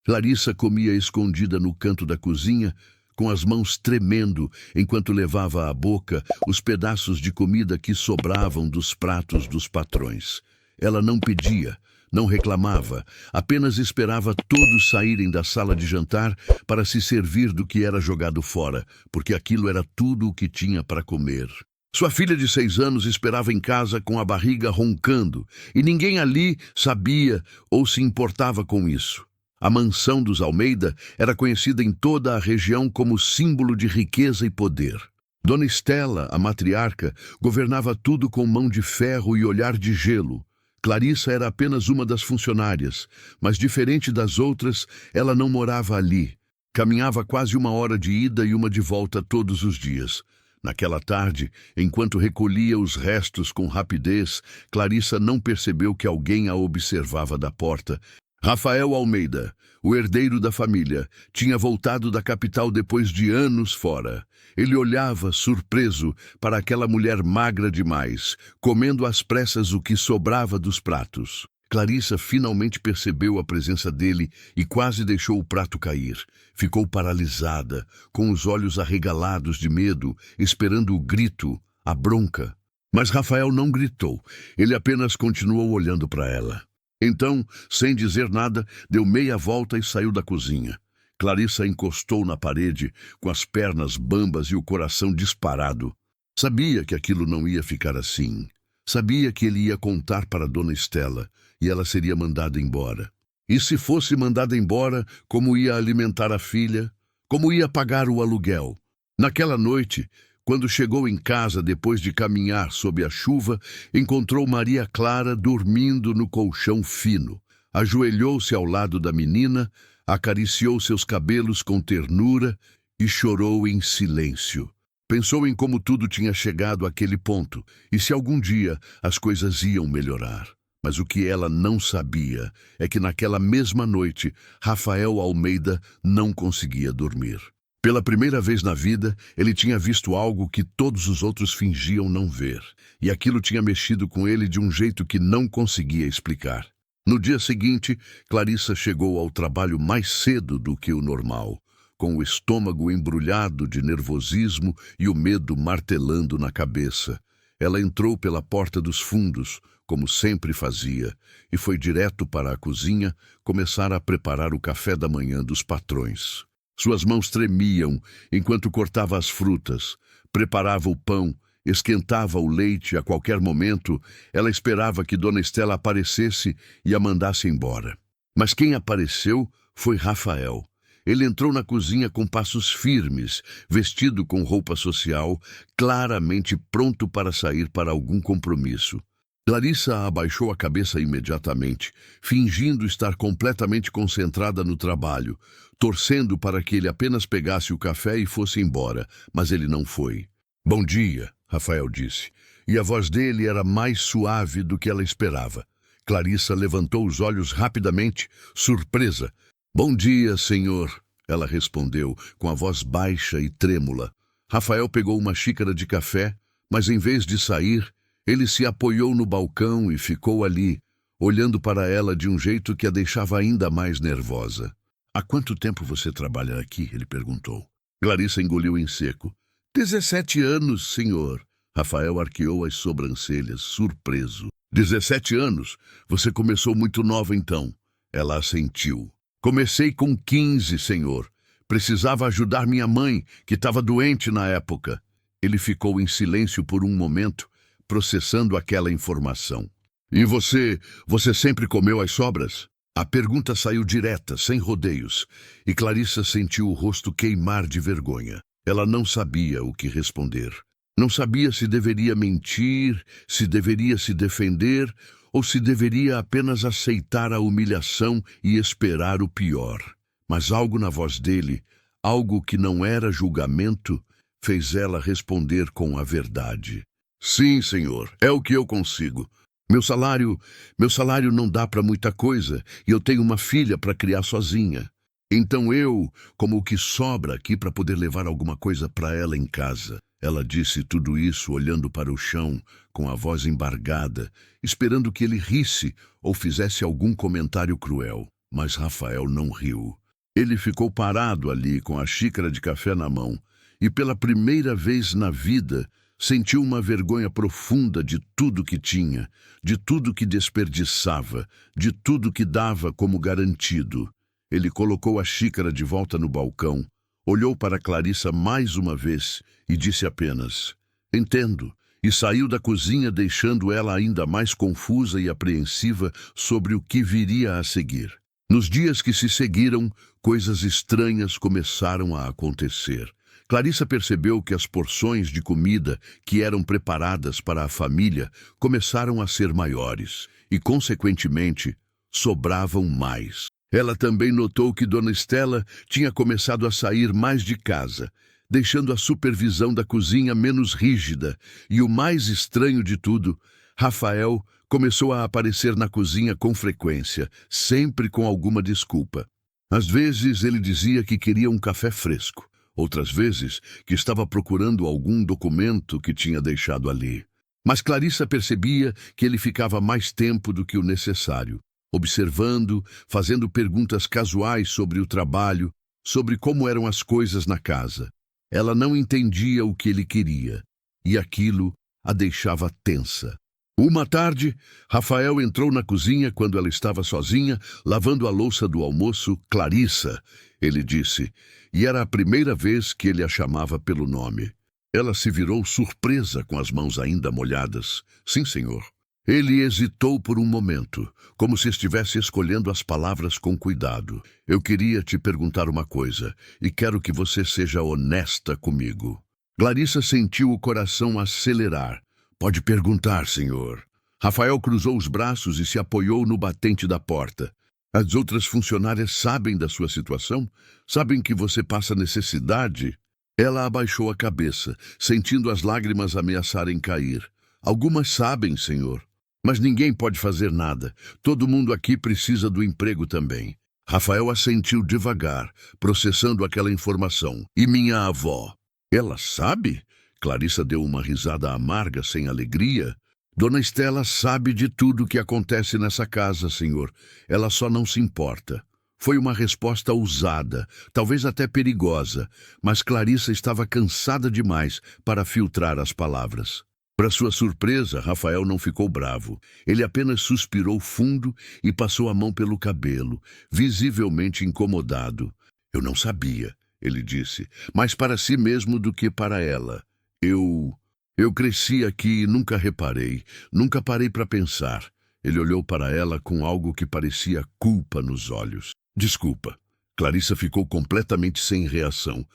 Clarissa comia escondida no canto da cozinha, com as mãos tremendo, enquanto levava à boca os pedaços de comida que sobravam dos pratos dos patrões. Ela não pedia, não reclamava, apenas esperava todos saírem da sala de jantar para se servir do que era jogado fora, porque aquilo era tudo o que tinha para comer. Sua filha de 6 anos esperava em casa com a barriga roncando, e ninguém ali sabia ou se importava com isso. A mansão dos Almeida era conhecida em toda a região como símbolo de riqueza e poder. Dona Estela, a matriarca, governava tudo com mão de ferro e olhar de gelo. Clarissa era apenas uma das funcionárias, mas diferente das outras, ela não morava ali. Caminhava quase 1 hora de ida e 1 de volta todos os dias. Naquela tarde, enquanto recolhia os restos com rapidez, Clarissa não percebeu que alguém a observava da porta. Rafael Almeida, o herdeiro da família, tinha voltado da capital depois de anos fora. Ele olhava, surpreso, para aquela mulher magra demais, comendo às pressas o que sobrava dos pratos. Clarissa finalmente percebeu a presença dele e quase deixou o prato cair. Ficou paralisada, com os olhos arregalados de medo, esperando o grito, a bronca. Mas Rafael não gritou, ele apenas continuou olhando para ela. Então, sem dizer nada, deu meia volta e saiu da cozinha. Clarissa encostou na parede, com as pernas bambas e o coração disparado. Sabia que aquilo não ia ficar assim. Sabia que ele ia contar para Dona Estela, e ela seria mandada embora. E se fosse mandada embora, como ia alimentar a filha? Como ia pagar o aluguel? Naquela noite, quando chegou em casa depois de caminhar sob a chuva, encontrou Maria Clara dormindo no colchão fino. Ajoelhou-se ao lado da menina, acariciou seus cabelos com ternura e chorou em silêncio. Pensou em como tudo tinha chegado àquele ponto e se algum dia as coisas iam melhorar. Mas o que ela não sabia é que naquela mesma noite, Rafael Almeida não conseguia dormir. Pela primeira vez na vida, ele tinha visto algo que todos os outros fingiam não ver, e aquilo tinha mexido com ele de um jeito que não conseguia explicar. No dia seguinte, Clarissa chegou ao trabalho mais cedo do que o normal, com o estômago embrulhado de nervosismo e o medo martelando na cabeça. Ela entrou pela porta dos fundos, como sempre fazia, e foi direto para a cozinha começar a preparar o café da manhã dos patrões. Suas mãos tremiam enquanto cortava as frutas, preparava o pão, esquentava o leite. A qualquer momento, ela esperava que Dona Estela aparecesse e a mandasse embora. Mas quem apareceu foi Rafael. Ele entrou na cozinha com passos firmes, vestido com roupa social, claramente pronto para sair para algum compromisso. Clarissa abaixou a cabeça imediatamente, fingindo estar completamente concentrada no trabalho, torcendo para que ele apenas pegasse o café e fosse embora, mas ele não foi. "Bom dia", Rafael disse, e a voz dele era mais suave do que ela esperava. Clarissa levantou os olhos rapidamente, surpresa. "Bom dia, senhor", ela respondeu, com a voz baixa e trêmula. Rafael pegou uma xícara de café, mas em vez de sair, ele se apoiou no balcão e ficou ali, olhando para ela de um jeito que a deixava ainda mais nervosa. "Há quanto tempo você trabalha aqui?" ele perguntou. Clarissa engoliu em seco. 17 anos, senhor." Rafael arqueou as sobrancelhas, surpreso. 17 anos? Você começou muito nova então." Ela assentiu. "Comecei com 15, senhor. Precisava ajudar minha mãe, que estava doente na época." Ele ficou em silêncio por um momento, processando aquela informação. "E você sempre comeu as sobras?" A pergunta saiu direta, sem rodeios, e Clarissa sentiu o rosto queimar de vergonha. Ela não sabia o que responder. Não sabia se deveria mentir, se deveria se defender, ou se deveria apenas aceitar a humilhação e esperar o pior. Mas algo na voz dele, algo que não era julgamento, fez ela responder com a verdade. "Sim, senhor, é o que eu consigo. Meu salário não dá para muita coisa e eu tenho uma filha para criar sozinha. Então eu, como o que sobra aqui para poder levar alguma coisa para ela em casa." Ela disse tudo isso olhando para o chão, com a voz embargada, esperando que ele risse ou fizesse algum comentário cruel. Mas Rafael não riu. Ele ficou parado ali com a xícara de café na mão e, pela primeira vez na vida, sentiu uma vergonha profunda de tudo que tinha, de tudo que desperdiçava, de tudo que dava como garantido. Ele colocou a xícara de volta no balcão, olhou para Clarissa mais uma vez e disse apenas: "Entendo", e saiu da cozinha, deixando ela ainda mais confusa e apreensiva sobre o que viria a seguir. Nos dias que se seguiram, coisas estranhas começaram a acontecer. Clarissa percebeu que as porções de comida que eram preparadas para a família começaram a ser maiores e, consequentemente, sobravam mais. Ela também notou que Dona Estela tinha começado a sair mais de casa, deixando a supervisão da cozinha menos rígida, e o mais estranho de tudo, Rafael começou a aparecer na cozinha com frequência, sempre com alguma desculpa. Às vezes ele dizia que queria um café fresco, outras vezes que estava procurando algum documento que tinha deixado ali. Mas Clarissa percebia que ele ficava mais tempo do que o necessário, observando, fazendo perguntas casuais sobre o trabalho, sobre como eram as coisas na casa. Ela não entendia o que ele queria, e aquilo a deixava tensa. Uma tarde, Rafael entrou na cozinha quando ela estava sozinha, lavando a louça do almoço. "Clarissa", ele disse, e era a primeira vez que ele a chamava pelo nome. Ela se virou surpresa com as mãos ainda molhadas. "Sim, senhor." Ele hesitou por um momento, como se estivesse escolhendo as palavras com cuidado. "Eu queria te perguntar uma coisa, e quero que você seja honesta comigo." Clarissa sentiu o coração acelerar. "Pode perguntar, senhor." Rafael cruzou os braços e se apoiou no batente da porta. "As outras funcionárias sabem da sua situação? Sabem que você passa necessidade?" Ela abaixou a cabeça, sentindo as lágrimas ameaçarem cair. "Algumas sabem, senhor. Mas ninguém pode fazer nada. Todo mundo aqui precisa do emprego também." Rafael assentiu devagar, processando aquela informação. "E minha avó? Ela sabe?" Clarissa deu uma risada amarga, sem alegria. "Dona Estela sabe de tudo o que acontece nessa casa, senhor. Ela só não se importa." Foi uma resposta ousada, talvez até perigosa, mas Clarissa estava cansada demais para filtrar as palavras. Para sua surpresa, Rafael não ficou bravo. Ele apenas suspirou fundo e passou a mão pelo cabelo, visivelmente incomodado. "Eu não sabia", ele disse, mais para si mesmo do que para ela. Eu cresci aqui e nunca reparei, nunca parei para pensar." Ele olhou para ela com algo que parecia culpa nos olhos. "Desculpa." Clarissa ficou completamente sem reação.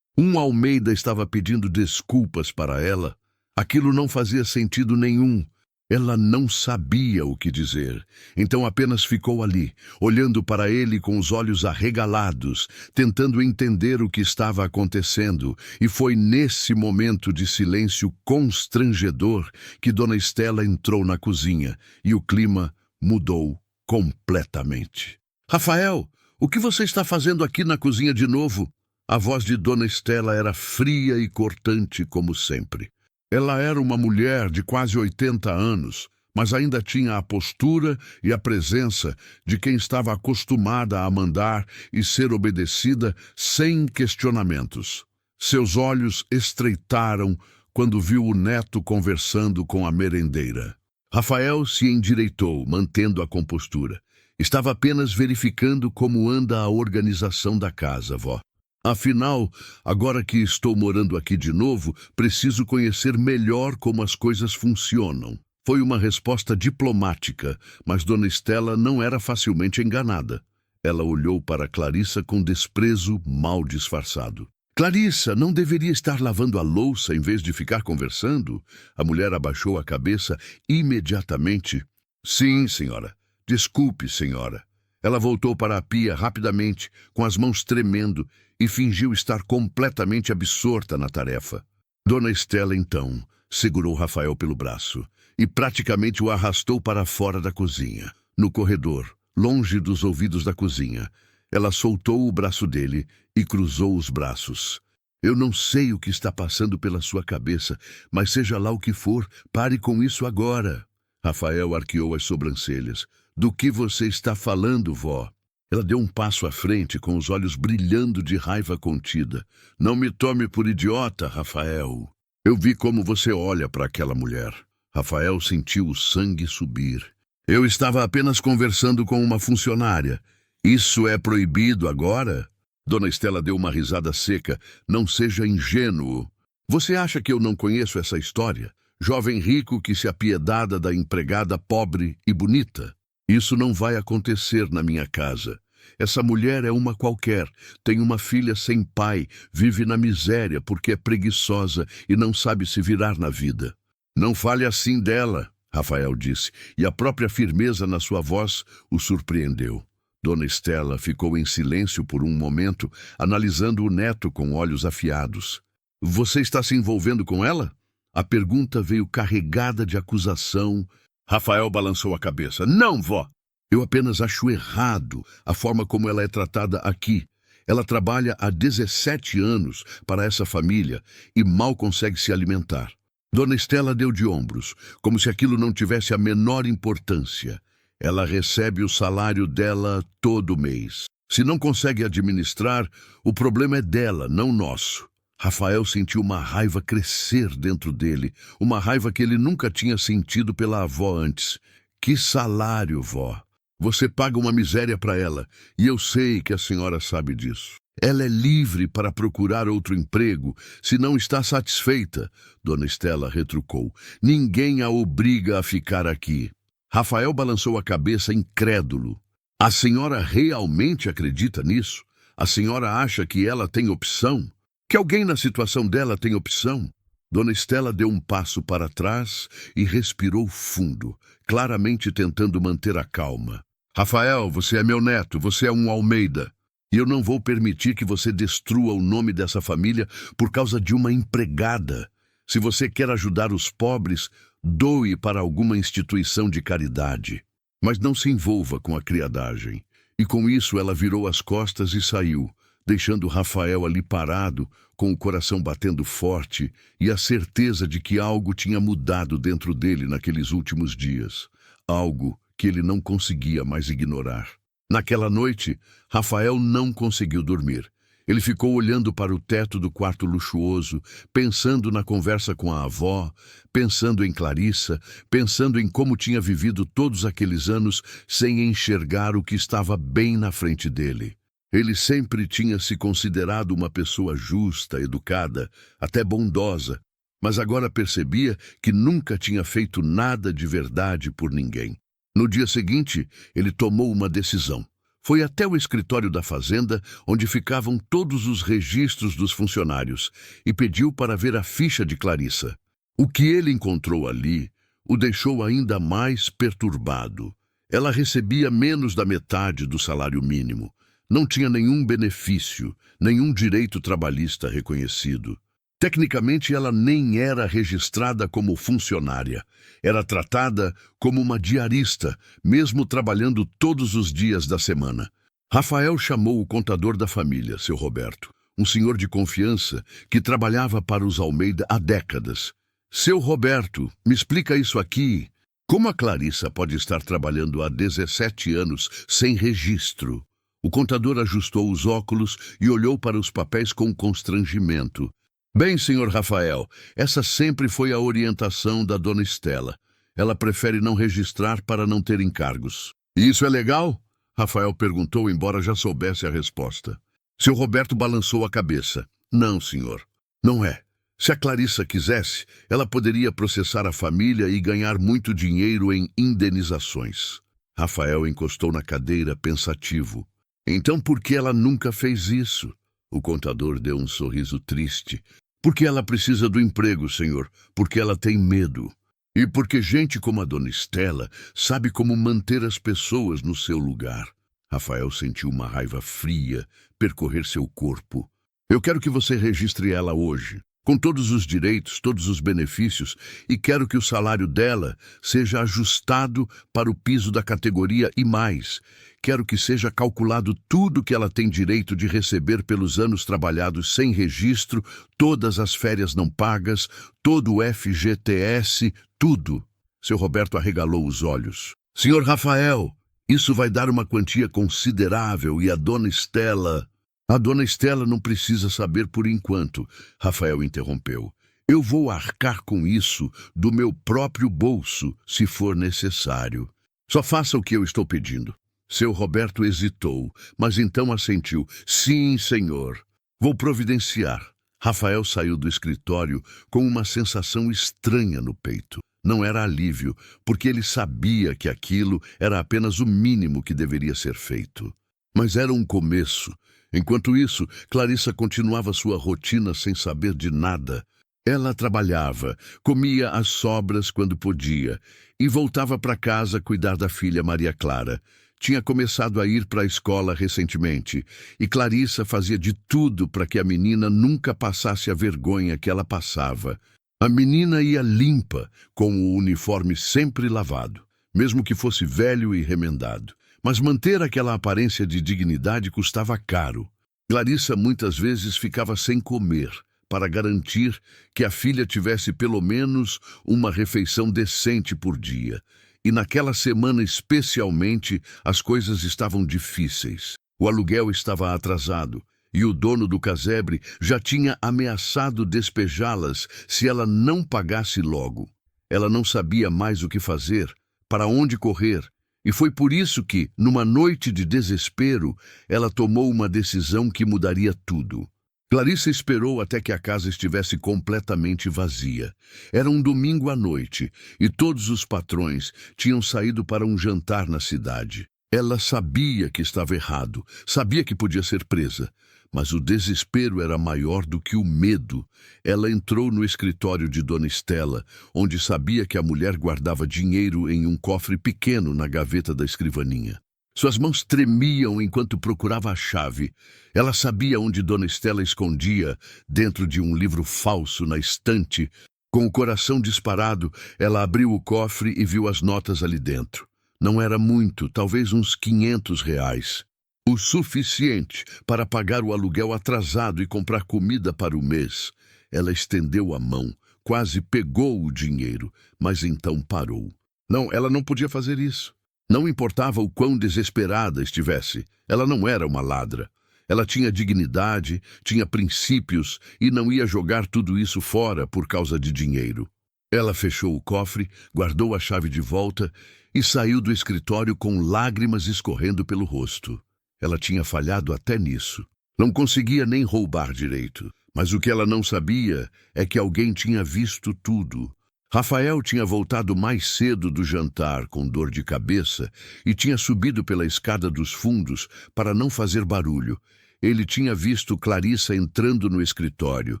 Almeida estava pedindo desculpas para ela. Aquilo não fazia sentido nenhum. Ela não sabia o que dizer, então apenas ficou ali, olhando para ele com os olhos arregalados, tentando entender o que estava acontecendo, e foi nesse momento de silêncio constrangedor que Dona Estela entrou na cozinha, e o clima mudou completamente. "Rafael, o que você está fazendo aqui na cozinha de novo?" A voz de Dona Estela era fria e cortante como sempre. Ela era uma mulher de quase 80 anos, mas ainda tinha a postura e a presença de quem estava acostumada a mandar e ser obedecida sem questionamentos. Seus olhos estreitaram quando viu o neto conversando com a merendeira. Rafael se endireitou, mantendo a compostura. "Estava apenas verificando como anda a organização da casa, vó. Afinal, agora que estou morando aqui de novo, preciso conhecer melhor como as coisas funcionam." Foi uma resposta diplomática, mas Dona Estela não era facilmente enganada. Ela olhou para Clarissa com desprezo mal disfarçado. "Clarissa, não deveria estar lavando a louça em vez de ficar conversando?" A mulher abaixou a cabeça imediatamente. "Sim, senhora. Desculpe, senhora." Ela voltou para a pia rapidamente, com as mãos tremendo, e fingiu estar completamente absorta na tarefa. Dona Estela, então, segurou Rafael pelo braço e praticamente o arrastou para fora da cozinha. No corredor, longe dos ouvidos da cozinha, ela soltou o braço dele e cruzou os braços. "Eu não sei o que está passando pela sua cabeça, mas seja lá o que for, pare com isso agora." Rafael arqueou as sobrancelhas. "Do que você está falando, vó?" Ela deu um passo à frente, com os olhos brilhando de raiva contida. Não me tome por idiota, Rafael. Eu vi como você olha para aquela mulher. Rafael sentiu o sangue subir. Eu estava apenas conversando com uma funcionária. Isso é proibido agora? Dona Estela deu uma risada seca. Não seja ingênuo. Você acha que eu não conheço essa história? Jovem rico que se apiedada da empregada pobre e bonita. Isso não vai acontecer na minha casa. Essa mulher é uma qualquer, tem uma filha sem pai, vive na miséria porque é preguiçosa e não sabe se virar na vida. Não fale assim dela, Rafael disse, e a própria firmeza na sua voz o surpreendeu. Dona Estela ficou em silêncio por um momento, analisando o neto com olhos afiados. Você está se envolvendo com ela? A pergunta veio carregada de acusação. Rafael balançou a cabeça. Não, vó! Eu apenas acho errado a forma como ela é tratada aqui. Ela trabalha há 17 anos para essa família e mal consegue se alimentar. Dona Estela deu de ombros, como se aquilo não tivesse a menor importância. Ela recebe o salário dela todo mês. Se não consegue administrar, o problema é dela, não nosso. Rafael sentiu uma raiva crescer dentro dele, uma raiva que ele nunca tinha sentido pela avó antes. Que salário, vó! Você paga uma miséria para ela, e eu sei que a senhora sabe disso. Ela é livre para procurar outro emprego, se não está satisfeita, Dona Estela retrucou. Ninguém a obriga a ficar aqui. Rafael balançou a cabeça incrédulo. A senhora realmente acredita nisso? A senhora acha que ela tem opção? Que alguém na situação dela tem opção? Dona Estela deu um passo para trás e respirou fundo, claramente tentando manter a calma. Rafael, você é meu neto, você é um Almeida. E eu não vou permitir que você destrua o nome dessa família por causa de uma empregada. Se você quer ajudar os pobres, doe para alguma instituição de caridade. Mas não se envolva com a criadagem. E com isso ela virou as costas e saiu, deixando Rafael ali parado, com o coração batendo forte e a certeza de que algo tinha mudado dentro dele naqueles últimos dias. Algo que ele não conseguia mais ignorar. Naquela noite, Rafael não conseguiu dormir. Ele ficou olhando para o teto do quarto luxuoso, pensando na conversa com a avó, pensando em Clarissa, pensando em como tinha vivido todos aqueles anos sem enxergar o que estava bem na frente dele. Ele sempre tinha se considerado uma pessoa justa, educada, até bondosa, mas agora percebia que nunca tinha feito nada de verdade por ninguém. No dia seguinte, ele tomou uma decisão. Foi até o escritório da fazenda, onde ficavam todos os registros dos funcionários, e pediu para ver a ficha de Clarissa. O que ele encontrou ali o deixou ainda mais perturbado. Ela recebia menos da metade do salário mínimo. Não tinha nenhum benefício, nenhum direito trabalhista reconhecido. Tecnicamente, ela nem era registrada como funcionária. Era tratada como uma diarista, mesmo trabalhando todos os dias da semana. Rafael chamou o contador da família, seu Roberto, um senhor de confiança que trabalhava para os Almeida há décadas. Seu Roberto, me explica isso aqui. Como a Clarissa pode estar trabalhando há 17 anos sem registro? O contador ajustou os óculos e olhou para os papéis com constrangimento. Bem, senhor Rafael, essa sempre foi a orientação da dona Estela. Ela prefere não registrar para não ter encargos. E isso é legal? Rafael perguntou, embora já soubesse a resposta. Seu Roberto balançou a cabeça. Não, senhor. Não é. Se a Clarissa quisesse, ela poderia processar a família e ganhar muito dinheiro em indenizações. Rafael encostou na cadeira, pensativo. Então por que ela nunca fez isso? O contador deu um sorriso triste. Porque ela precisa do emprego, senhor. Porque ela tem medo. E porque gente como a dona Estela sabe como manter as pessoas no seu lugar. Rafael sentiu uma raiva fria percorrer seu corpo. Eu quero que você registre ela hoje, com todos os direitos, todos os benefícios, e quero que o salário dela seja ajustado para o piso da categoria e mais. Quero que seja calculado tudo que ela tem direito de receber pelos anos trabalhados sem registro, todas as férias não pagas, todo o FGTS, tudo. Seu Roberto arregalou os olhos. Senhor Rafael, Isso vai dar uma quantia considerável e a dona Estela... A dona Estela não precisa saber por enquanto, Rafael interrompeu. Eu vou arcar com isso do meu próprio bolso, se for necessário. Só faça o que eu estou pedindo. Seu Roberto hesitou, mas então assentiu. Sim, senhor. Vou providenciar. Rafael saiu do escritório com uma sensação estranha no peito. Não era alívio, porque ele sabia que aquilo era apenas o mínimo que deveria ser feito. Mas era um começo. Enquanto isso, Clarissa continuava sua rotina sem saber de nada. Ela trabalhava, comia as sobras quando podia e voltava para casa cuidar da filha Maria Clara. Tinha começado a ir para a escola recentemente e Clarissa fazia de tudo para que a menina nunca passasse a vergonha que ela passava. A menina ia limpa, com o uniforme sempre lavado, mesmo que fosse velho e remendado. Mas manter aquela aparência de dignidade custava caro. Clarissa muitas vezes ficava sem comer, para garantir que a filha tivesse pelo menos uma refeição decente por dia. E naquela semana especialmente, as coisas estavam difíceis. O aluguel estava atrasado, e o dono do casebre já tinha ameaçado despejá-las se ela não pagasse logo. Ela não sabia mais o que fazer, para onde correr, e foi por isso que, numa noite de desespero, ela tomou uma decisão que mudaria tudo. Clarissa esperou até que a casa estivesse completamente vazia. Era um domingo à noite, e todos os patrões tinham saído para um jantar na cidade. Ela sabia que estava errado, sabia que podia ser presa, mas o desespero era maior do que o medo. Ela entrou no escritório de Dona Estela, onde sabia que a mulher guardava dinheiro em um cofre pequeno na gaveta da escrivaninha. Suas mãos tremiam enquanto procurava a chave. Ela sabia onde Dona Estela escondia, dentro de um livro falso na estante. Com o coração disparado, ela abriu o cofre e viu as notas ali dentro. Não era muito, talvez uns R$ 500. O suficiente para pagar o aluguel atrasado e comprar comida para o mês. Ela estendeu a mão, quase pegou o dinheiro, mas então parou. Não, ela não podia fazer isso. Não importava o quão desesperada estivesse, ela não era uma ladra. Ela tinha dignidade, tinha princípios e não ia jogar tudo isso fora por causa de dinheiro. Ela fechou o cofre, guardou a chave de volta e saiu do escritório com lágrimas escorrendo pelo rosto. Ela tinha falhado até nisso. Não conseguia nem roubar direito. Mas o que ela não sabia é que alguém tinha visto tudo. Rafael tinha voltado mais cedo do jantar com dor de cabeça e tinha subido pela escada dos fundos para não fazer barulho. Ele tinha visto Clarissa entrando no escritório,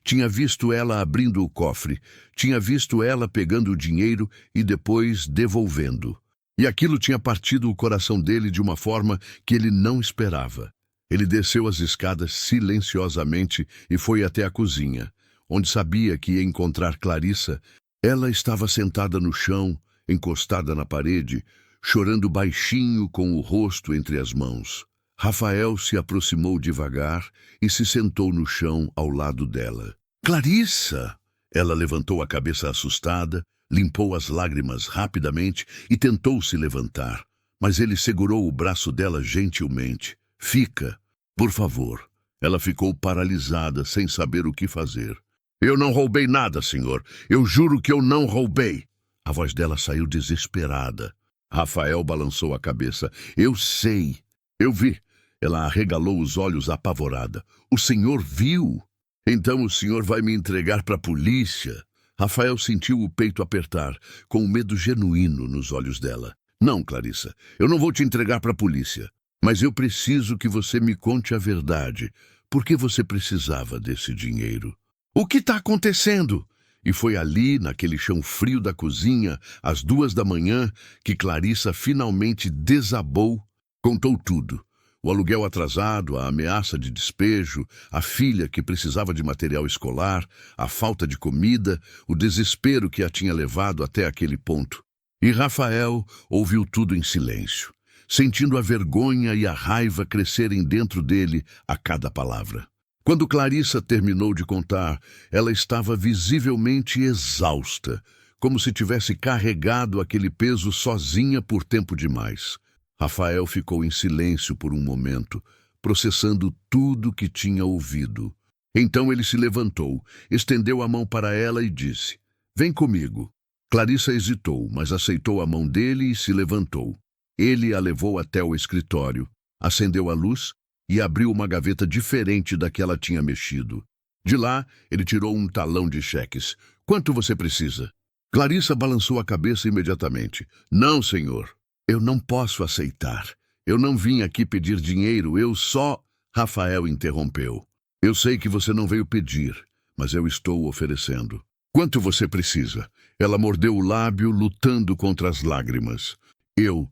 tinha visto ela abrindo o cofre, tinha visto ela pegando o dinheiro e depois devolvendo. E aquilo tinha partido o coração dele de uma forma que ele não esperava. Ele desceu as escadas silenciosamente e foi até a cozinha, onde sabia que ia encontrar Clarissa. Ela estava sentada no chão, encostada na parede, chorando baixinho com o rosto entre as mãos. Rafael se aproximou devagar e se sentou no chão ao lado dela. Clarissa! Ela levantou a cabeça assustada, limpou as lágrimas rapidamente e tentou se levantar. Mas ele segurou o braço dela gentilmente. Fica, por favor. Ela ficou paralisada, sem saber o que fazer. Eu não roubei nada, senhor. Eu juro que eu não roubei. A voz dela saiu desesperada. Rafael balançou a cabeça. Eu sei. Eu vi. Ela arregalou os olhos apavorada. O senhor viu? Então o senhor vai me entregar para a polícia? Rafael sentiu o peito apertar, com um medo genuíno nos olhos dela. Não, Clarissa, eu não vou te entregar para a polícia. Mas eu preciso que você me conte a verdade. Por que você precisava desse dinheiro? O que está acontecendo? E foi ali, naquele chão frio da cozinha, às 2 da manhã, que Clarissa finalmente desabou, contou tudo. O aluguel atrasado, a ameaça de despejo, a filha que precisava de material escolar, a falta de comida, o desespero que a tinha levado até aquele ponto. E Rafael ouviu tudo em silêncio, sentindo a vergonha e a raiva crescerem dentro dele a cada palavra. Quando Clarissa terminou de contar, ela estava visivelmente exausta, como se tivesse carregado aquele peso sozinha por tempo demais. Rafael ficou em silêncio por um momento, processando tudo que tinha ouvido. Então ele se levantou, estendeu a mão para ela e disse: "Vem comigo." Clarissa hesitou, mas aceitou a mão dele e se levantou. Ele a levou até o escritório, acendeu a luz e abriu uma gaveta diferente da que ela tinha mexido. De lá, ele tirou um talão de cheques. "Quanto você precisa?" Clarissa balançou a cabeça imediatamente. "Não, senhor. Eu não posso aceitar. Eu não vim aqui pedir dinheiro, eu só..." Rafael interrompeu. "Eu sei que você não veio pedir, mas eu estou oferecendo." "Quanto você precisa?" Ela mordeu o lábio, lutando contra as lágrimas. Eu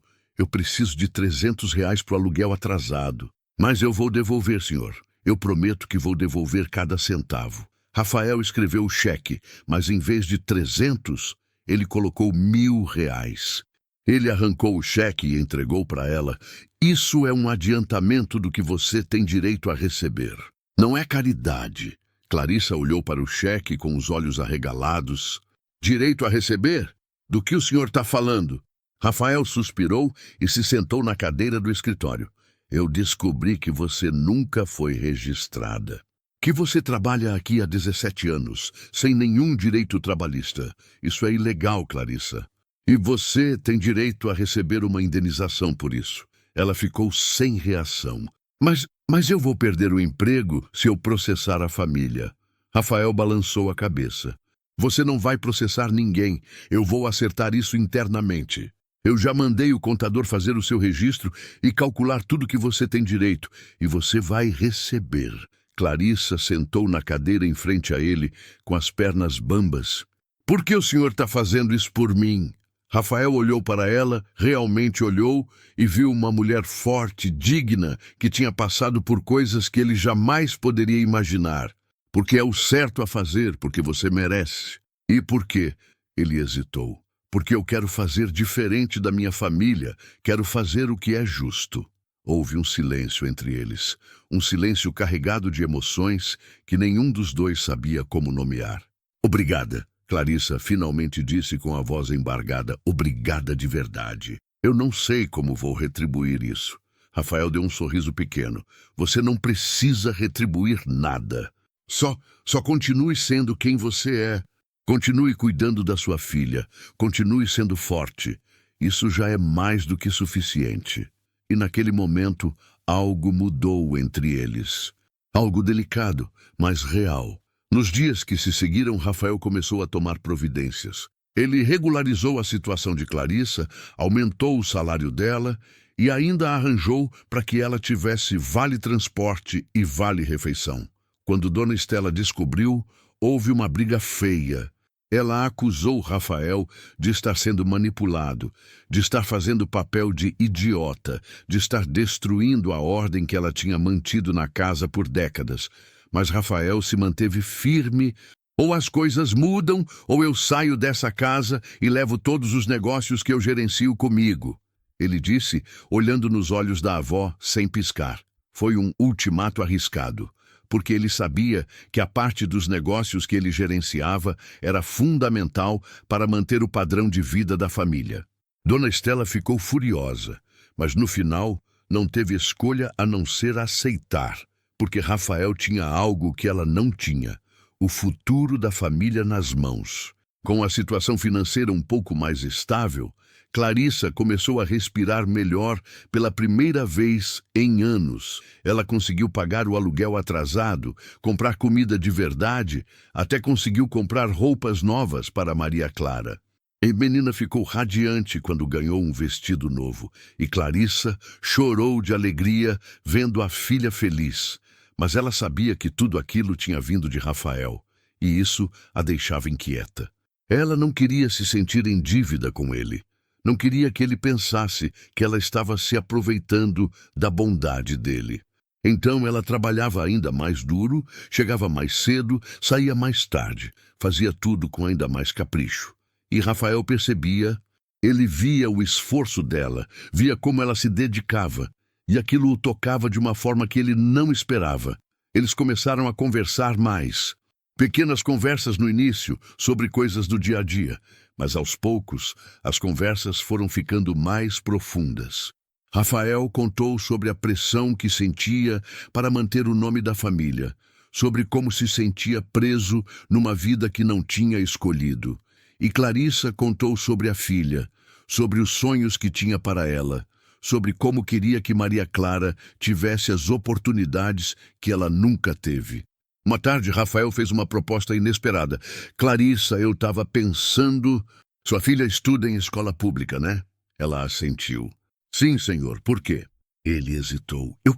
preciso de R$ 300 para o aluguel atrasado. Mas eu vou devolver, senhor. Eu prometo que vou devolver cada centavo." Rafael escreveu o cheque, mas em vez de 300, ele colocou R$ 1.000. Ele arrancou o cheque e entregou para ela. "Isso é um adiantamento do que você tem direito a receber. Não é caridade." Clarissa olhou para o cheque com os olhos arregalados. "Direito a receber? Do que o senhor está falando?" Rafael suspirou e se sentou na cadeira do escritório. "Eu descobri que você nunca foi registrada. Que você trabalha aqui há 17 anos, sem nenhum direito trabalhista. Isso é ilegal, Clarissa. E você tem direito a receber uma indenização por isso." Ela ficou sem reação. Mas eu vou perder o emprego se eu processar a família." Rafael balançou a cabeça. "Você não vai processar ninguém. Eu vou acertar isso internamente. Eu já mandei o contador fazer o seu registro e calcular tudo que você tem direito. E você vai receber." Clarissa sentou na cadeira em frente a ele, com as pernas bambas. "Por que o senhor está fazendo isso por mim?" Rafael olhou para ela, realmente olhou, e viu uma mulher forte, digna, que tinha passado por coisas que ele jamais poderia imaginar. "Porque é o certo a fazer, porque você merece." "E por quê?" Ele hesitou. "Porque eu quero fazer diferente da minha família, quero fazer o que é justo." Houve um silêncio entre eles, um silêncio carregado de emoções que nenhum dos dois sabia como nomear. "Obrigada." Clarissa finalmente disse com a voz embargada. "Obrigada de verdade. Eu não sei como vou retribuir isso." Rafael deu um sorriso pequeno. "Você não precisa retribuir nada. Só continue sendo quem você é. Continue cuidando da sua filha. Continue sendo forte. Isso já é mais do que suficiente." E naquele momento, algo mudou entre eles. Algo delicado, mas real. Nos dias que se seguiram, Rafael começou a tomar providências. Ele regularizou a situação de Clarissa, aumentou o salário dela e ainda arranjou para que ela tivesse vale-transporte e vale-refeição. Quando Dona Estela descobriu, houve uma briga feia. Ela acusou Rafael de estar sendo manipulado, de estar fazendo papel de idiota, de estar destruindo a ordem que ela tinha mantido na casa por décadas. Mas Rafael se manteve firme. "Ou as coisas mudam, ou eu saio dessa casa e levo todos os negócios que eu gerencio comigo", ele disse, olhando nos olhos da avó sem piscar. Foi um ultimato arriscado, porque ele sabia que a parte dos negócios que ele gerenciava era fundamental para manter o padrão de vida da família. Dona Estela ficou furiosa, mas no final não teve escolha a não ser aceitar, porque Rafael tinha algo que ela não tinha: o futuro da família nas mãos. Com a situação financeira um pouco mais estável, Clarissa começou a respirar melhor pela primeira vez em anos. Ela conseguiu pagar o aluguel atrasado, comprar comida de verdade, até conseguiu comprar roupas novas para Maria Clara. A menina ficou radiante quando ganhou um vestido novo, e Clarissa chorou de alegria vendo a filha feliz. Mas ela sabia que tudo aquilo tinha vindo de Rafael, e isso a deixava inquieta. Ela não queria se sentir em dívida com ele. Não queria que ele pensasse que ela estava se aproveitando da bondade dele. Então ela trabalhava ainda mais duro, chegava mais cedo, saía mais tarde, fazia tudo com ainda mais capricho. E Rafael percebia, ele via o esforço dela, via como ela se dedicava, e aquilo o tocava de uma forma que ele não esperava. Eles começaram a conversar mais. Pequenas conversas no início, sobre coisas do dia a dia, mas aos poucos as conversas foram ficando mais profundas. Rafael contou sobre a pressão que sentia para manter o nome da família, sobre como se sentia preso numa vida que não tinha escolhido. E Clarissa contou sobre a filha, sobre os sonhos que tinha para ela, sobre como queria que Maria Clara tivesse as oportunidades que ela nunca teve. Uma tarde, Rafael fez uma proposta inesperada. Clarissa, eu estava pensando... Sua filha estuda em escola pública, né? Ela assentiu. Sim, senhor. Por quê? Ele hesitou. Eu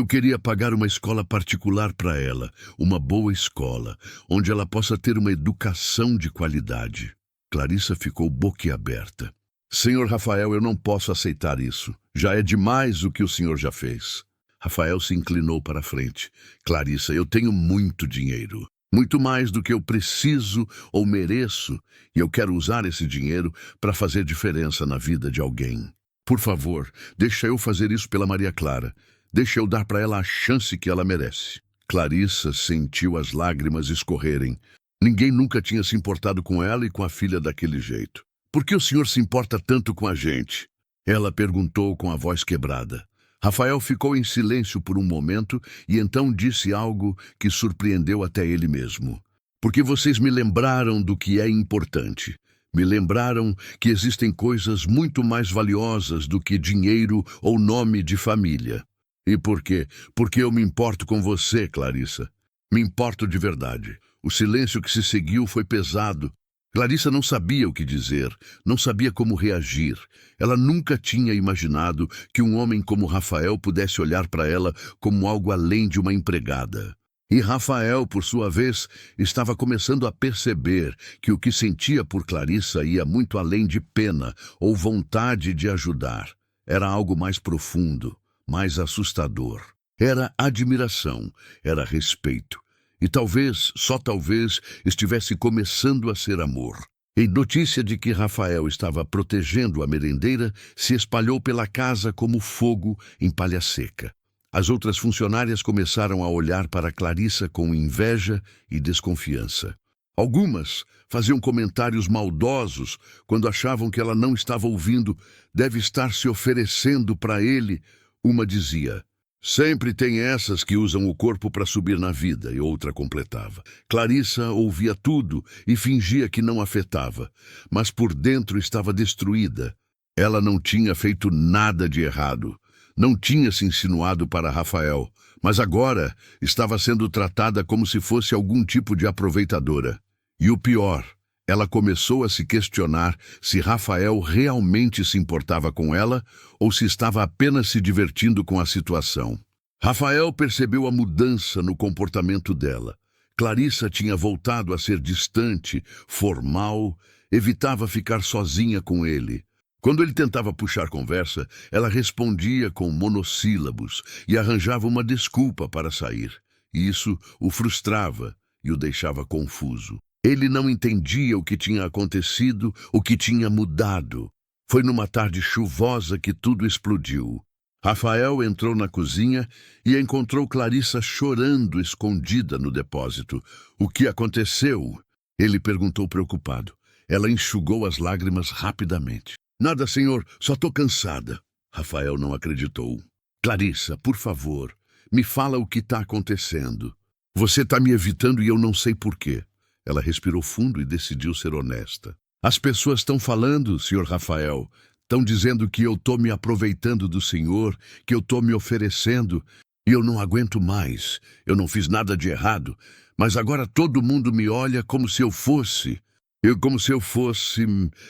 queria pagar uma escola particular para ela, uma boa escola, onde ela possa ter uma educação de qualidade. Clarissa ficou boquiaberta. Senhor Rafael, eu não posso aceitar isso. Já é demais o que o senhor já fez. Rafael se inclinou para a frente. Clarissa, eu tenho muito dinheiro. Muito mais do que eu preciso ou mereço, e eu quero usar esse dinheiro para fazer diferença na vida de alguém. Por favor, deixa eu fazer isso pela Maria Clara. Deixa eu dar para ela a chance que ela merece. Clarissa sentiu as lágrimas escorrerem. Ninguém nunca tinha se importado com ela e com a filha daquele jeito. Por que o senhor se importa tanto com a gente? Ela perguntou com a voz quebrada. Rafael ficou em silêncio por um momento e então disse algo que surpreendeu até ele mesmo. Porque vocês me lembraram do que é importante. Me lembraram que existem coisas muito mais valiosas do que dinheiro ou nome de família. E por quê? Porque eu me importo com você, Clarissa. Me importo de verdade. O silêncio que se seguiu foi pesado. Clarissa não sabia o que dizer, não sabia como reagir. Ela nunca tinha imaginado que um homem como Rafael pudesse olhar para ela como algo além de uma empregada. E Rafael, por sua vez, estava começando a perceber que o que sentia por Clarissa ia muito além de pena ou vontade de ajudar. Era algo mais profundo, mais assustador. Era admiração, era respeito. E talvez, só talvez, estivesse começando a ser amor. E notícia de que Rafael estava protegendo a merendeira se espalhou pela casa como fogo em palha seca. As outras funcionárias começaram a olhar para Clarissa com inveja e desconfiança. Algumas faziam comentários maldosos quando achavam que ela não estava ouvindo, deve estar se oferecendo para ele. Uma dizia... Sempre tem essas que usam o corpo para subir na vida, e outra completava. Clarissa ouvia tudo e fingia que não afetava, mas por dentro estava destruída. Ela não tinha feito nada de errado, não tinha se insinuado para Rafael, mas agora estava sendo tratada como se fosse algum tipo de aproveitadora. E o pior, ela começou a se questionar se Rafael realmente se importava com ela ou se estava apenas se divertindo com a situação. Rafael percebeu a mudança no comportamento dela. Clarissa tinha voltado a ser distante, formal, evitava ficar sozinha com ele. Quando ele tentava puxar conversa, ela respondia com monossílabos e arranjava uma desculpa para sair. Isso o frustrava e o deixava confuso. Ele não entendia o que tinha acontecido, o que tinha mudado. Foi numa tarde chuvosa que tudo explodiu. Rafael entrou na cozinha e encontrou Clarissa chorando escondida no depósito. O que aconteceu? Ele perguntou preocupado. Ela enxugou as lágrimas rapidamente. Nada, senhor, só estou cansada. Rafael não acreditou. Clarissa, por favor, me fala o que está acontecendo. Você está me evitando e eu não sei por quê. Ela respirou fundo e decidiu ser honesta. As pessoas estão falando, senhor Rafael. Estão dizendo que eu estou me aproveitando do senhor, que eu estou me oferecendo. E eu não aguento mais. Eu não fiz nada de errado. Mas agora todo mundo me olha como se eu fosse.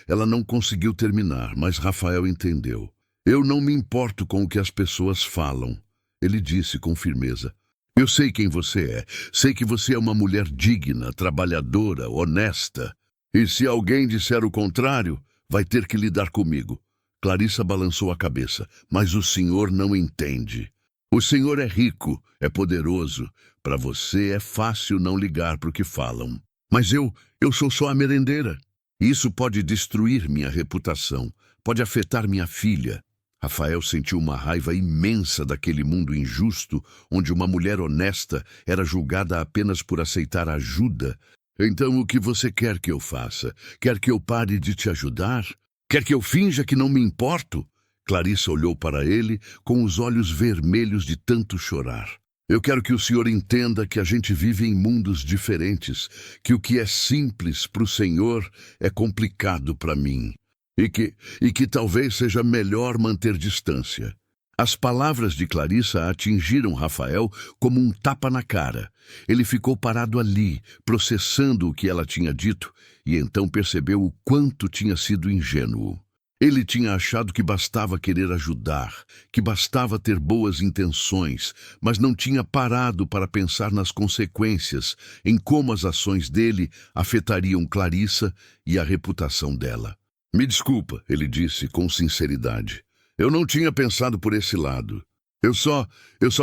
Ela não conseguiu terminar, mas Rafael entendeu. Eu não me importo com o que as pessoas falam. Ele disse com firmeza. Eu sei quem você é. Sei que você é uma mulher digna, trabalhadora, honesta. E se alguém disser o contrário, vai ter que lidar comigo. Clarissa balançou a cabeça. Mas o senhor não entende. O senhor é rico, é poderoso. Para você é fácil não ligar para o que falam. Mas eu sou só a merendeira. Isso pode destruir minha reputação. Pode afetar minha filha. Rafael sentiu uma raiva imensa daquele mundo injusto, onde uma mulher honesta era julgada apenas por aceitar ajuda. Então o que você quer que eu faça? Quer que eu pare de te ajudar? Quer que eu finja que não me importo? Clarissa olhou para ele com os olhos vermelhos de tanto chorar. Eu quero que o senhor entenda que a gente vive em mundos diferentes, que o que é simples para o senhor é complicado para mim, e que talvez seja melhor manter distância. As palavras de Clarissa atingiram Rafael como um tapa na cara. Ele ficou parado ali, processando o que ela tinha dito, e então percebeu o quanto tinha sido ingênuo. Ele tinha achado que bastava querer ajudar, que bastava ter boas intenções, mas não tinha parado para pensar nas consequências, em como as ações dele afetariam Clarissa e a reputação dela. Me desculpa, ele disse com sinceridade. Eu não tinha pensado por esse lado. Eu só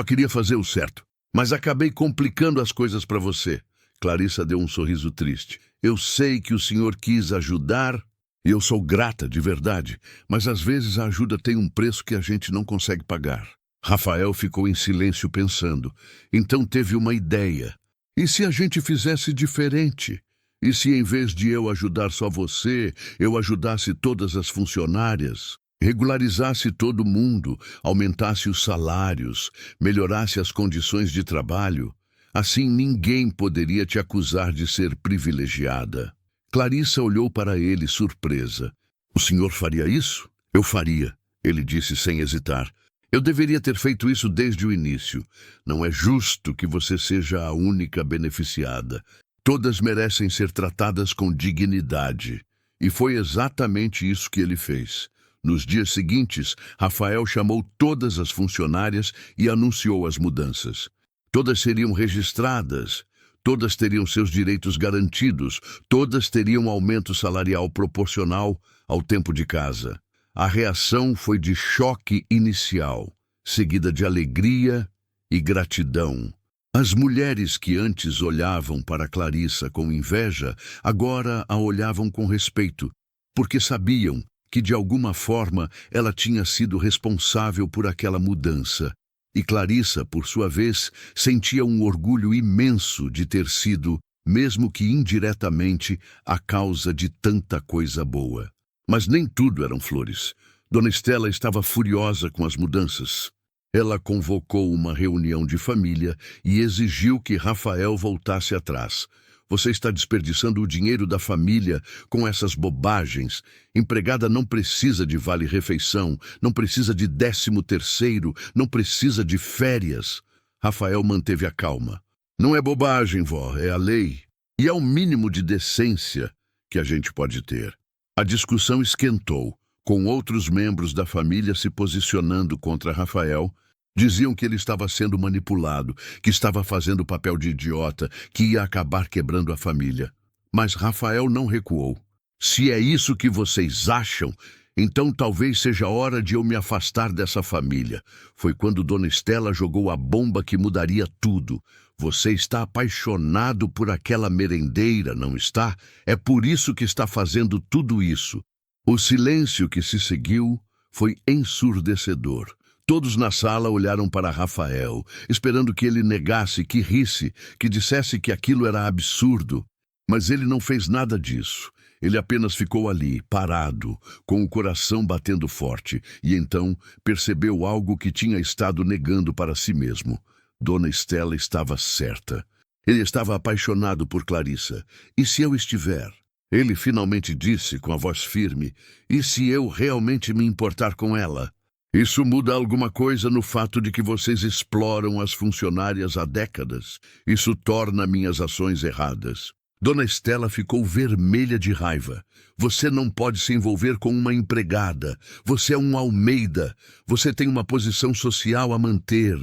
queria fazer o certo, mas acabei complicando as coisas para você. Clarissa deu um sorriso triste. Eu sei que o senhor quis ajudar, e eu sou grata de verdade, mas às vezes a ajuda tem um preço que a gente não consegue pagar. Rafael ficou em silêncio pensando. Então teve uma ideia. E se a gente fizesse diferente? E se em vez de eu ajudar só você, eu ajudasse todas as funcionárias? Regularizasse todo mundo, aumentasse os salários, melhorasse as condições de trabalho? Assim ninguém poderia te acusar de ser privilegiada. Clarissa olhou para ele surpresa. O senhor faria isso? Eu faria, ele disse sem hesitar. Eu deveria ter feito isso desde o início. Não é justo que você seja a única beneficiada. Todas merecem ser tratadas com dignidade. E foi exatamente isso que ele fez. Nos dias seguintes, Rafael chamou todas as funcionárias e anunciou as mudanças. Todas seriam registradas. Todas teriam seus direitos garantidos, todas teriam aumento salarial proporcional ao tempo de casa. A reação foi de choque inicial, seguida de alegria e gratidão. As mulheres que antes olhavam para Clarissa com inveja, agora a olhavam com respeito, porque sabiam que de alguma forma ela tinha sido responsável por aquela mudança. E Clarissa, por sua vez, sentia um orgulho imenso de ter sido, mesmo que indiretamente, a causa de tanta coisa boa. Mas nem tudo eram flores. Dona Estela estava furiosa com as mudanças. Ela convocou uma reunião de família e exigiu que Rafael voltasse atrás. Você está desperdiçando o dinheiro da família com essas bobagens. Empregada não precisa de vale-refeição, não precisa de 13º, não precisa de férias. Rafael manteve a calma. Não é bobagem, vó, é a lei. E é o mínimo de decência que a gente pode ter. A discussão esquentou, com outros membros da família se posicionando contra Rafael. Diziam que ele estava sendo manipulado, que estava fazendo o papel de idiota, que ia acabar quebrando a família. Mas Rafael não recuou. Se é isso que vocês acham, então talvez seja hora de eu me afastar dessa família. Foi quando Dona Estela jogou a bomba que mudaria tudo. Você está apaixonado por aquela merendeira, não está? É por isso que está fazendo tudo isso. O silêncio que se seguiu foi ensurdecedor. Todos na sala olharam para Rafael, esperando que ele negasse, que risse, que dissesse que aquilo era absurdo. Mas ele não fez nada disso. Ele apenas ficou ali, parado, com o coração batendo forte, e então percebeu algo que tinha estado negando para si mesmo. Dona Estela estava certa. Ele estava apaixonado por Clarissa. E se eu estiver? Ele finalmente disse com a voz firme. E se eu realmente me importar com ela? Isso muda alguma coisa no fato de que vocês exploram as funcionárias há décadas. Isso torna minhas ações erradas. Dona Estela ficou vermelha de raiva. Você não pode se envolver com uma empregada. Você é um Almeida. Você tem uma posição social a manter.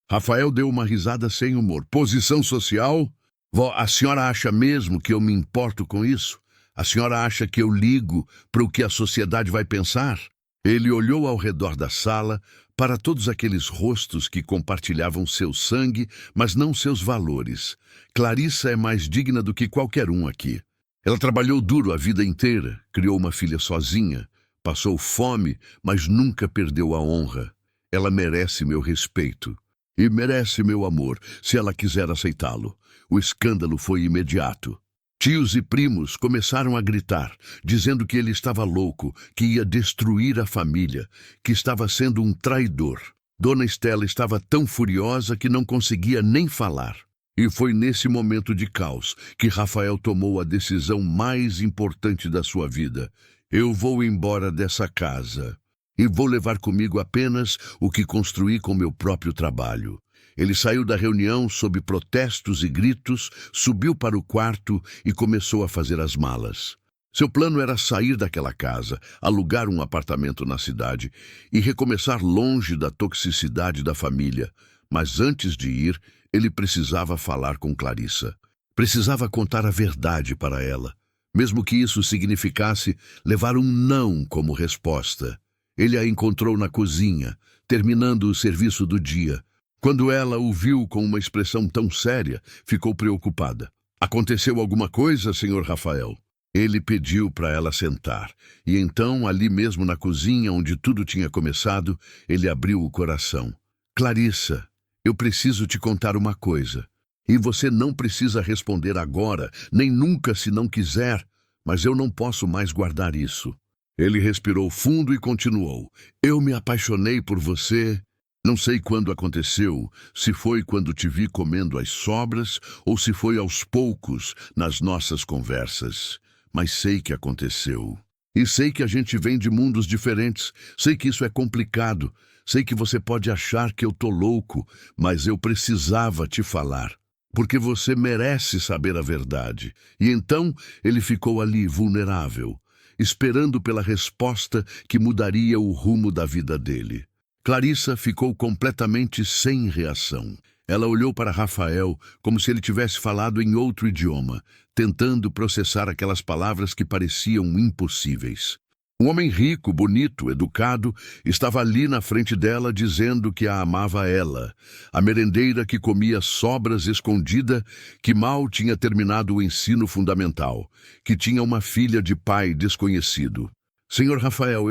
Rafael deu uma risada sem humor. Posição social? Vó, a senhora acha mesmo que eu me importo com isso? A senhora acha que eu ligo para o que a sociedade vai pensar? Ele olhou ao redor da sala para todos aqueles rostos que compartilhavam seu sangue, mas não seus valores. Clarissa é mais digna do que qualquer um aqui. Ela trabalhou duro a vida inteira, criou uma filha sozinha, passou fome, mas nunca perdeu a honra. Ela merece meu respeito e merece meu amor, se ela quiser aceitá-lo. O escândalo foi imediato. Tios e primos começaram a gritar, dizendo que ele estava louco, que ia destruir a família, que estava sendo um traidor. Dona Estela estava tão furiosa que não conseguia nem falar. E foi nesse momento de caos que Rafael tomou a decisão mais importante da sua vida. Eu vou embora dessa casa e vou levar comigo apenas o que construí com meu próprio trabalho. Ele saiu da reunião sob protestos e gritos, subiu para o quarto e começou a fazer as malas. Seu plano era sair daquela casa, alugar um apartamento na cidade e recomeçar longe da toxicidade da família. Mas antes de ir, ele precisava falar com Clarissa. Precisava contar a verdade para ela, mesmo que isso significasse levar um não como resposta. Ele a encontrou na cozinha, terminando o serviço do dia. Quando ela o viu com uma expressão tão séria, ficou preocupada. Aconteceu alguma coisa, Sr. Rafael? Ele pediu para ela sentar, e então, ali mesmo na cozinha onde tudo tinha começado, ele abriu o coração. Clarissa, eu preciso te contar uma coisa. E você não precisa responder agora, nem nunca se não quiser, mas eu não posso mais guardar isso. Ele respirou fundo e continuou. Eu me apaixonei por você. Não sei quando aconteceu, se foi quando te vi comendo as sobras ou se foi aos poucos nas nossas conversas. Mas sei que aconteceu. E sei que a gente vem de mundos diferentes. Sei que isso é complicado. Sei que você pode achar que eu tô louco, mas eu precisava te falar. Porque você merece saber a verdade. E então ele ficou ali vulnerável, esperando pela resposta que mudaria o rumo da vida dele. Clarissa ficou completamente sem reação. Ela olhou para Rafael como se ele tivesse falado em outro idioma, tentando processar aquelas palavras que pareciam impossíveis. Um homem rico, bonito, educado, estava ali na frente dela dizendo que a amava ela, a merendeira que comia sobras escondida, que mal tinha terminado o ensino fundamental, que tinha uma filha de pai desconhecido. Senhor Rafael,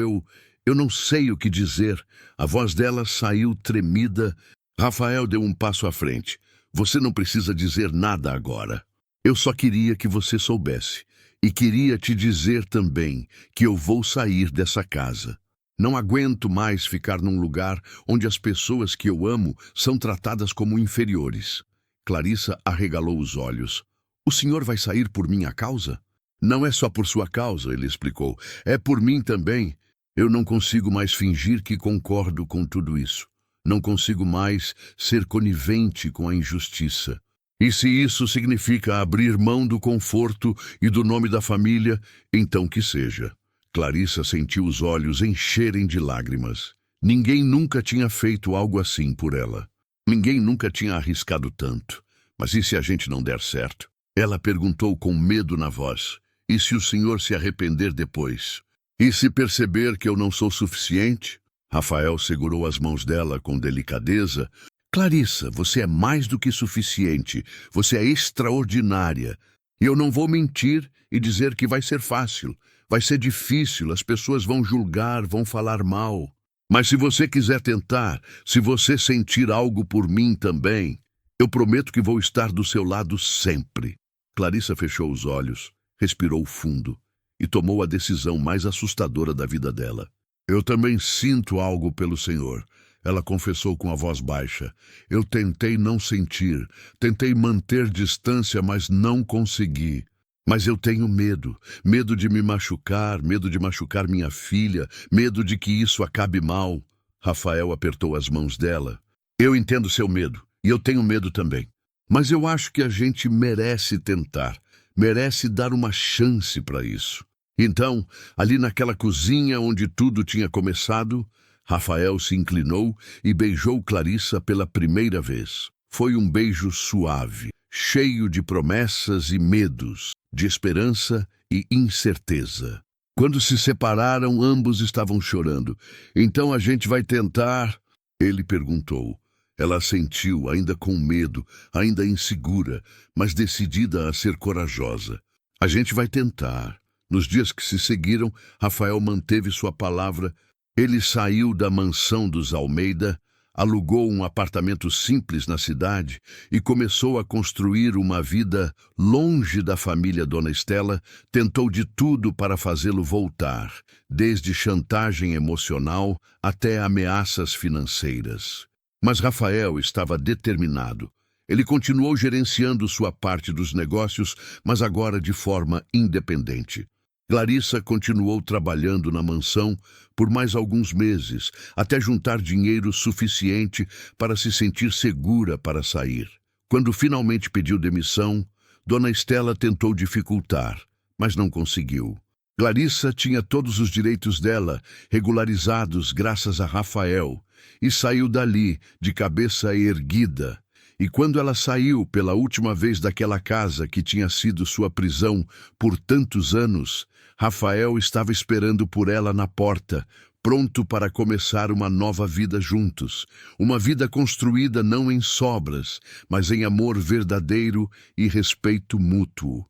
eu não sei o que dizer. A voz dela saiu tremida. Rafael deu um passo à frente. Você não precisa dizer nada agora. Eu só queria que você soubesse. E queria te dizer também que eu vou sair dessa casa. Não aguento mais ficar num lugar onde as pessoas que eu amo são tratadas como inferiores. Clarissa arregalou os olhos. O senhor vai sair por minha causa? Não é só por sua causa, ele explicou. É por mim também. Eu não consigo mais fingir que concordo com tudo isso. Não consigo mais ser conivente com a injustiça. E se isso significa abrir mão do conforto e do nome da família, então que seja. Clarissa sentiu os olhos encherem de lágrimas. Ninguém nunca tinha feito algo assim por ela. Ninguém nunca tinha arriscado tanto. Mas e se a gente não der certo? Ela perguntou com medo na voz. E se o senhor se arrepender depois? E se perceber que eu não sou suficiente? Rafael segurou as mãos dela com delicadeza. Clarissa, você é mais do que suficiente. Você é extraordinária. E eu não vou mentir e dizer que vai ser fácil. Vai ser difícil, as pessoas vão julgar, vão falar mal. Mas se você quiser tentar, se você sentir algo por mim também, eu prometo que vou estar do seu lado sempre. Clarissa fechou os olhos, respirou fundo e tomou a decisão mais assustadora da vida dela. Eu também sinto algo pelo Senhor, ela confessou com a voz baixa. Eu tentei não sentir, tentei manter distância, mas não consegui. Mas eu tenho medo, medo de me machucar, medo de machucar minha filha, medo de que isso acabe mal. Rafael apertou as mãos dela. Eu entendo seu medo, e eu tenho medo também. Mas eu acho que a gente merece tentar, merece dar uma chance para isso. Então, ali naquela cozinha onde tudo tinha começado, Rafael se inclinou e beijou Clarissa pela primeira vez. Foi um beijo suave, cheio de promessas e medos, de esperança e incerteza. Quando se separaram, ambos estavam chorando. Então a gente vai tentar? Ele perguntou. Ela assentiu, ainda com medo, ainda insegura, mas decidida a ser corajosa. A gente vai tentar. Nos dias que se seguiram, Rafael manteve sua palavra. Ele saiu da mansão dos Almeida, alugou um apartamento simples na cidade e começou a construir uma vida longe da família Dona Estela. Tentou de tudo para fazê-lo voltar, desde chantagem emocional até ameaças financeiras. Mas Rafael estava determinado. Ele continuou gerenciando sua parte dos negócios, mas agora de forma independente. Clarissa continuou trabalhando na mansão por mais alguns meses, até juntar dinheiro suficiente para se sentir segura para sair. Quando finalmente pediu demissão, Dona Estela tentou dificultar, mas não conseguiu. Clarissa tinha todos os direitos dela regularizados graças a Rafael e saiu dali de cabeça erguida. E quando ela saiu pela última vez daquela casa que tinha sido sua prisão por tantos anos, Rafael estava esperando por ela na porta, pronto para começar uma nova vida juntos. Uma vida construída não em sobras, mas em amor verdadeiro e respeito mútuo.